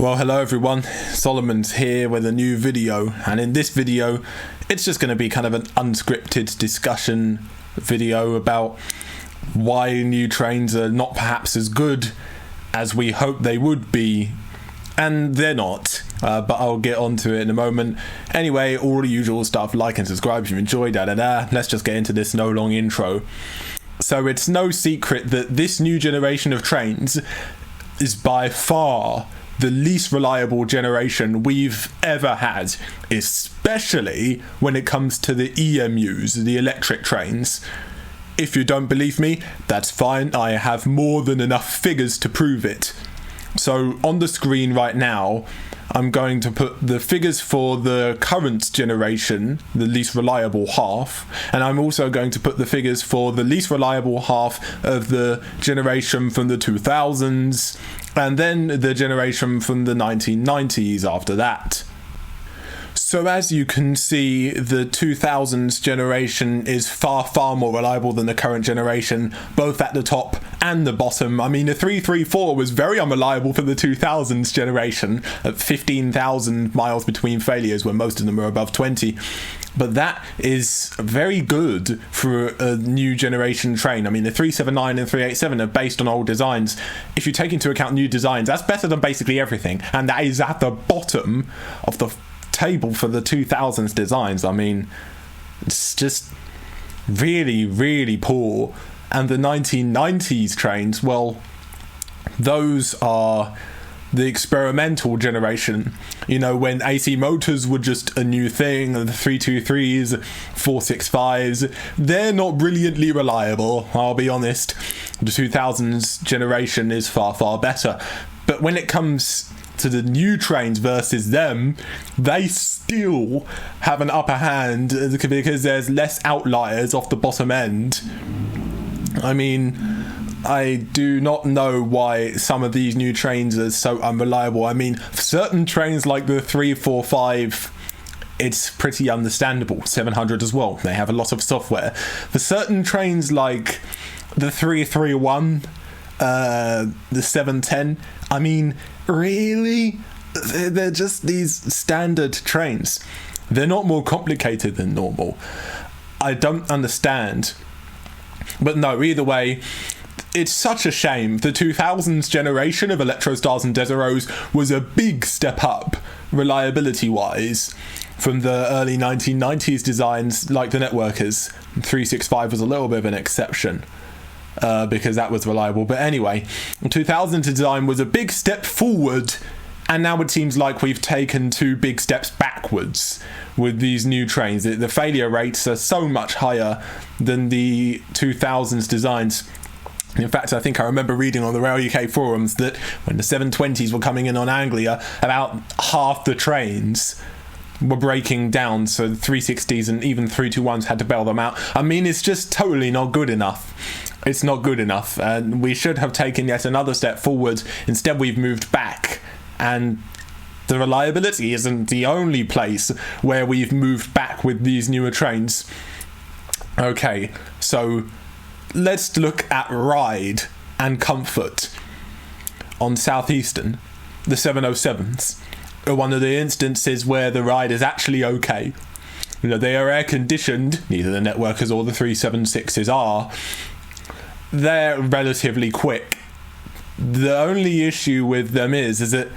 Well, hello everyone, Solomon's here with a new video, and in this video it's just going to be kind of an unscripted discussion video about why new trains are not perhaps as good as we hoped they would be, and they're not, but I'll get onto it in a moment. Anyway, all the usual stuff, like and subscribe if you enjoy, let's just get into this no long intro. So it's no secret that this new generation of trains is by far the least reliable generation we've ever had, especially when it comes to the EMUs, the electric trains. If you don't believe me, that's fine, I have more than enough figures to prove it. So on the screen right now, I'm going to put the figures for the current generation, the least reliable half, and I'm also going to put the figures for the least reliable half of the generation from the 2000s, and then the generation from the 1990s after that. So as you can see, the 2000s generation is far more reliable than the current generation, both at the top and the bottom. I mean, the 334 was very unreliable for the 2000s generation, at 15,000 miles between failures when most of them are above 20. But that is very good for a new generation train. I mean, the 379 and 387 are based on old designs. If you take into account new designs, that's better than basically everything. And that is at the bottom of the table for the 2000s designs. I mean, it's just really poor. And the 1990s trains, well, those are the experimental generation, you know, when AC motors were just a new thing, the 323s, 465s, they're not brilliantly reliable, I'll be honest. The 2000s generation is far better. But when it comes to the new trains versus them, they still have an upper hand because there's less outliers off the bottom end. I mean, I do not know why some of these new trains are so unreliable. I mean, for certain trains like the 345, it's pretty understandable. 700 as well, they have a lot of software. For certain trains like the 331, the 710, I mean, really? They're just these standard trains. They're not more complicated than normal. I don't understand. But no, either way, it's such a shame. The 2000s generation of Electrostars and Desiros was a big step up, reliability-wise, from the early 1990s designs like the Networkers. 365 was a little bit of an exception, because that was reliable. But anyway, the 2000 design was a big step forward, and now it seems like we've taken two big steps backwards with these new trains. The failure rates are so much higher than the 2000s designs. In fact, I think I remember reading on the Rail UK forums that when the 720s were coming in on Anglia, about half the trains were breaking down, so the 360s and even 321s had to bail them out. I mean, it's just totally not good enough. It's not good enough, and we should have taken yet another step forward. Instead, we've moved back, and the reliability isn't the only place where we've moved back with these newer trains. Okay, so let's look at ride and comfort. On Southeastern, the 707s are one of the instances where the ride is actually okay. You know, they are air conditioned, neither the Networkers or the 376s are. They're relatively quick. The only issue with them is that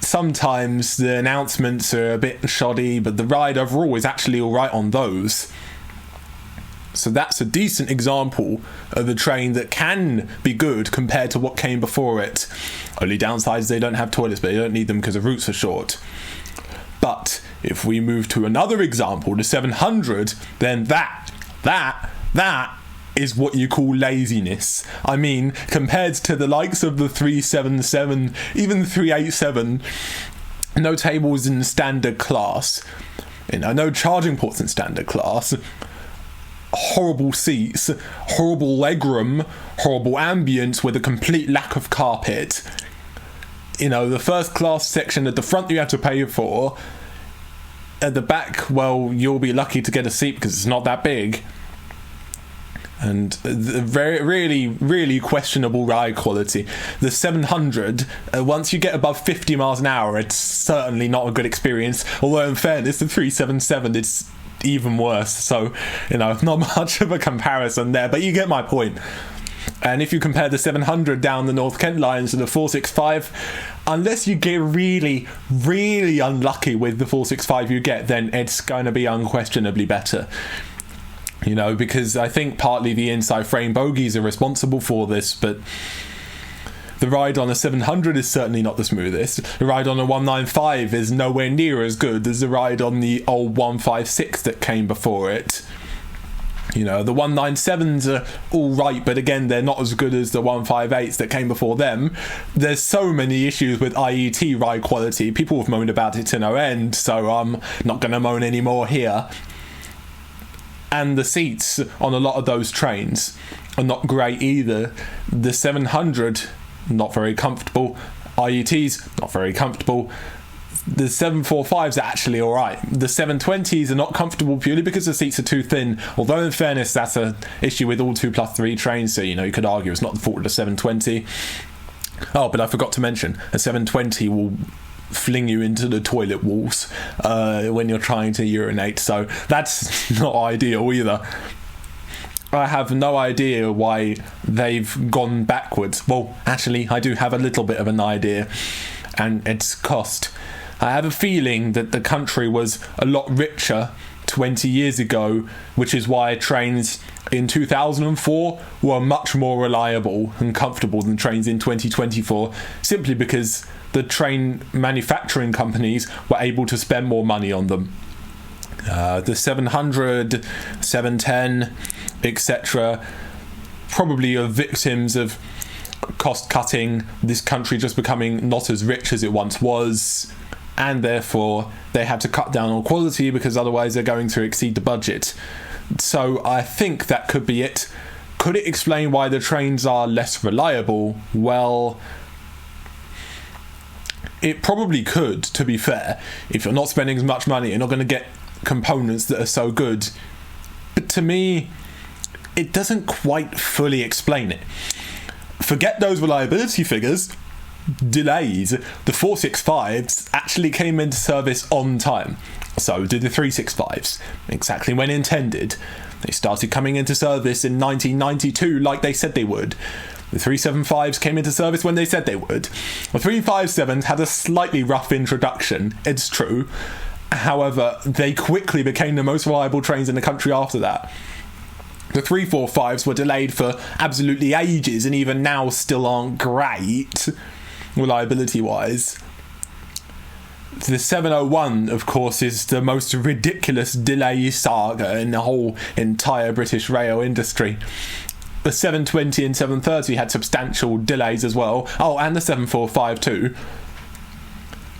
sometimes the announcements are a bit shoddy, but the ride overall is actually alright on those. So that's a decent example of a train that can be good compared to what came before it. Only downside is they don't have toilets, but they don't need them because the routes are short. But if we move to another example, the 700, then that is what you call laziness. I mean, compared to the likes of the 377, even the 387, no tables in standard class, no charging ports in standard class, horrible seats, horrible legroom, horrible ambience with a complete lack of carpet. You know, the first class section at the front you have to pay for. At the back, well, you'll be lucky to get a seat because it's not that big. and the very, really, really questionable ride quality. The 700, once you get above 50 miles an hour, it's certainly not a good experience. Although, in fairness, the 377, it's even worse. So, not much of a comparison there, but you get my point. And if you compare the 700 down the North Kent line to the 465, unless you get really, really unlucky with the 465 you get, then it's going to be unquestionably better. Because I think partly the inside frame bogies are responsible for this, but the ride on a 700 is certainly not the smoothest. The ride on a 195 is nowhere near as good as the ride on the old 156 that came before it. The 197s are all right, but again, they're not as good as the 158s that came before them. There's so many issues with IET ride quality. People have moaned about it to no end, so I'm not going to moan anymore here. And the seats on a lot of those trains are not great either. The 700, not very comfortable. IETs, not very comfortable. The 745s are actually alright. The 720s are not comfortable purely because the seats are too thin. Although, in fairness, that's an issue with all 2+3 trains, so you could argue it's not the fault of the 720. Oh, but I forgot to mention, a 720 will fling you into the toilet walls when you're trying to urinate, so that's not ideal either. I have no idea why they've gone backwards. Well, actually, I do have a little bit of an idea, and it's cost. I have a feeling that the country was a lot richer 20 years ago, which is why trains in 2004 were much more reliable and comfortable than trains in 2024, simply because the train manufacturing companies were able to spend more money on them. The 700, 710, etc. probably are victims of cost cutting, this country just becoming not as rich as it once was, and therefore they had to cut down on quality because otherwise they're going to exceed the budget. So I think that could be it. Could it explain why the trains are less reliable? Well, it probably could, to be fair. If you're not spending as much money, you're not going to get components that are so good. But to me, it doesn't quite fully explain it. Forget those reliability figures. Delays. The 465s actually came into service on time. So did the 365s, exactly when intended. They started coming into service in 1992 like they said they would. The 375s came into service when they said they would. The 357s had a slightly rough introduction, it's true. However, they quickly became the most reliable trains in the country after that. The 345s were delayed for absolutely ages and even now still aren't great, reliability-wise. The 701, of course, is the most ridiculous delay saga in the whole entire British rail industry. The 720 and 730 had substantial delays as well. Oh, and the 745 too.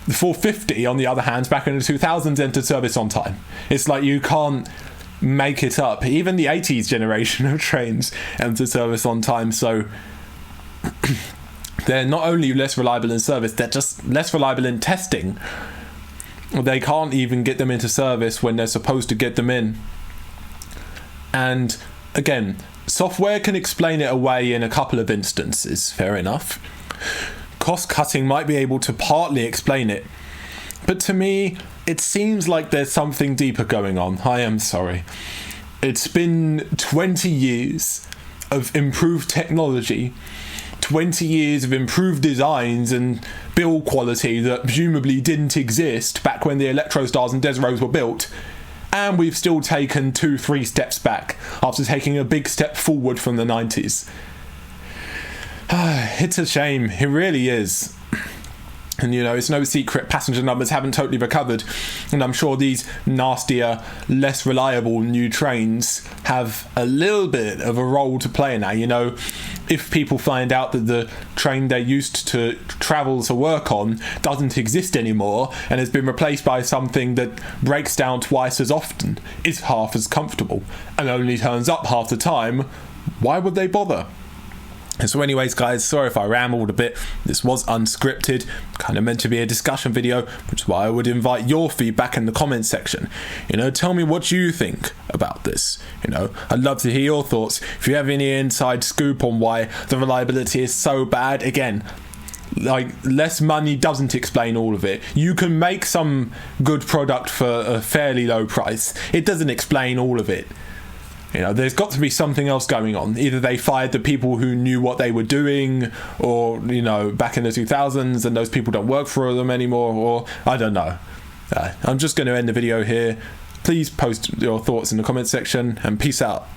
The 450, on the other hand, back in the 2000s, entered service on time. It's like you can't make it up. Even the 80s generation of trains entered service on time, so they're not only less reliable in service, they're just less reliable in testing. They can't even get them into service when they're supposed to get them in. And again, software can explain it away in a couple of instances, fair enough. Cost cutting might be able to partly explain it. But to me, it seems like there's something deeper going on. I am sorry. It's been 20 years of improved technology, 20 years of improved designs and build quality that presumably didn't exist back when the Electrostars and Desros were built, and we've still taken 2-3 steps back after taking a big step forward from the 90s. It's a shame, it really is. And it's no secret passenger numbers haven't totally recovered, and I'm sure these nastier, less reliable new trains have a little bit of a role to play in that. If people find out that the train they used to travel to work on doesn't exist anymore and has been replaced by something that breaks down twice as often, is half as comfortable, and only turns up half the time, why would they bother? And so anyways, guys, sorry if I rambled a bit. This was unscripted, kind of meant to be a discussion video, which is why I would invite your feedback in the comments section. Tell me what you think about this. I'd love to hear your thoughts. If you have any inside scoop on why the reliability is so bad, again, less money doesn't explain all of it. You can make some good product for a fairly low price. It doesn't explain all of it. There's got to be something else going on. Either they fired the people who knew what they were doing, or, back in the 2000s and those people don't work for them anymore, or I don't know. I'm just going to end the video here. Please post your thoughts in the comments section, and peace out.